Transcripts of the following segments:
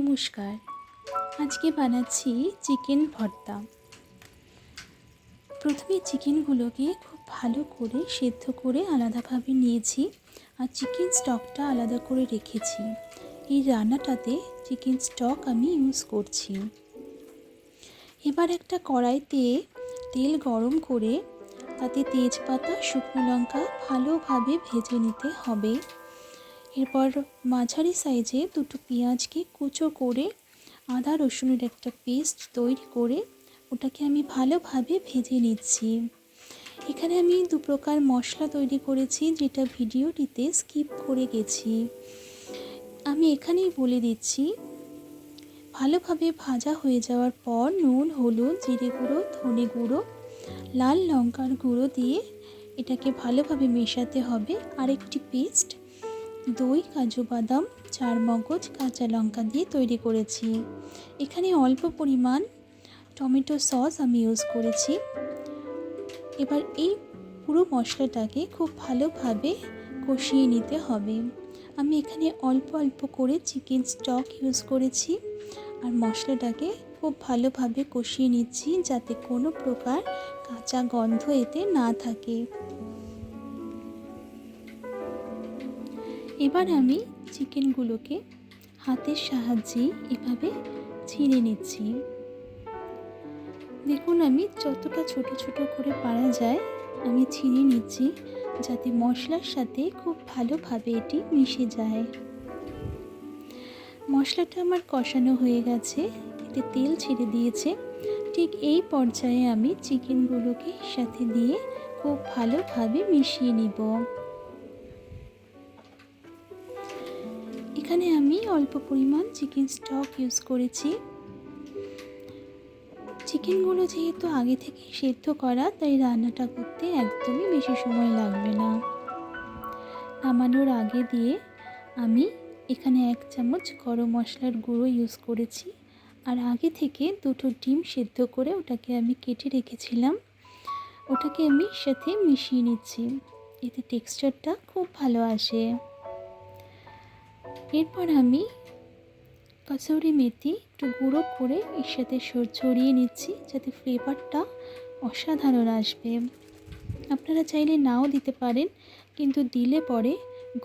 নমস্কার। আজকে বানাচ্ছি চিকেন ভর্তা। প্রথমে চিকেনগুলোকে খুব ভালো করে সেদ্ধ করে আলাদাভাবে নিয়েছি আর চিকেন স্টকটা আলাদা করে রেখেছি। এই রান্নাটাতে চিকেন স্টক আমি ইউজ করছি। এবার একটা কড়াইতে তেল গরম করে তাতে তেজপাতা, শুকনো লঙ্কা ভালোভাবে ভেজে নিতে হবে। এরপর মাঝারি সাইজে দুটো পেঁয়াজকে কুচো করে আদা রসুনের একটা পেস্ট তৈরি করে ওটাকে আমি ভালোভাবে ভেজে নিচ্ছি। এখানে আমি দু প্রকার মশলা তৈরি করেছি, যেটা ভিডিওটিতে স্কিপ করে গেছি। আমি এখানেই বলে দিচ্ছি। ভালোভাবে ভাজা হয়ে যাওয়ার পর নুন, হলুদ, জিরে গুঁড়ো, ধনে গুঁড়ো, লাল লঙ্কার গুঁড়ো দিয়ে এটাকে ভালোভাবে মেশাতে হবে। আরেকটি পেস্ট দই, কাজু বাদাম, চারমগজ, কাঁচা লঙ্কা দিয়ে তৈরি করেছি। এখানে অল্প পরিমাণ টমেটো সস আমি ইউজ করেছি। এবার এই পুরো মশলাটাকে খুব ভালোভাবে কষিয়ে নিতে হবে। আমি এখানে অল্প অল্প করে চিকেন স্টক ইউজ করেছি আর মশলাটাকে খুব ভালোভাবে কষিয়ে নিচ্ছি, যাতে কোনো প্রকার কাঁচা গন্ধ এতে না থাকে। এবার আমি চিকেনগুলোকে হাতের সাহায্যে এভাবে ছিঁড়ে নিচ্ছি। দেখুন, আমি যতটা ছোট ছোট করে পারা যায় আমি ছিঁড়ে নিচ্ছি, যাতে মশলার সাথে খুব ভালোভাবে এটি মিশে যায়। মশলাটা আমার কষানো হয়ে গেছে, এতে তেল ছেড়ে দিয়েছে। ঠিক এই পর্যায়ে আমি চিকেনগুলোকে সাথে দিয়ে খুব ভালোভাবে মিশিয়ে নিব। এখানে আমি অল্প পরিমাণ চিকেন স্টক ইউজ করেছি। চিকেনগুলো যেহেতু আগে থেকে সেদ্ধ করা, তাই রান্নাটা করতে একদমই বেশি সময় লাগবে না। নামানোর আগে দিয়ে আমি এখানে 1 চামচ গরম মশলার গুঁড়ো ইউজ করেছি আর আগে থেকে দুটো ডিম সেদ্ধ করে ওটাকে আমি কেটে রেখেছিলাম, ওটাকে আমি সাথে মিশিয়ে নিচ্ছি। এতে টেক্সচারটা খুব ভালো আসে। এরপর আমি কসুরি মেথি একটু গুঁড়ো করে এর সাথে ছড়িয়ে নিচ্ছি, যাতে ফ্লেভারটা অসাধারণ আসবে। আপনারা চাইলে নাও দিতে পারেন, কিন্তু দিলে পরে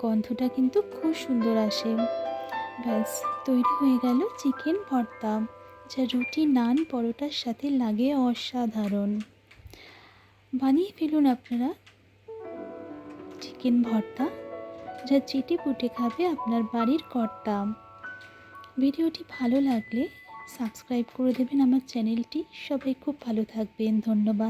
গন্ধটা কিন্তু খুব সুন্দর আসে। ব্যাস, তৈরি হয়ে গেল চিকেন ভর্তা, যা রুটি, নান, পরোটার সাথে লাগে অসাধারণ। বানিয়ে ফেলুন আপনারা চিকেন ভর্তা, যা চেটে পুটে খাবে আপনার বাড়ির কর্তা। ভিডিওটি ভালো লাগলে সাবস্ক্রাইব করে দেবেন আমার চ্যানেলটি। সবাই খুব ভালো থাকবেন। ধন্যবাদ।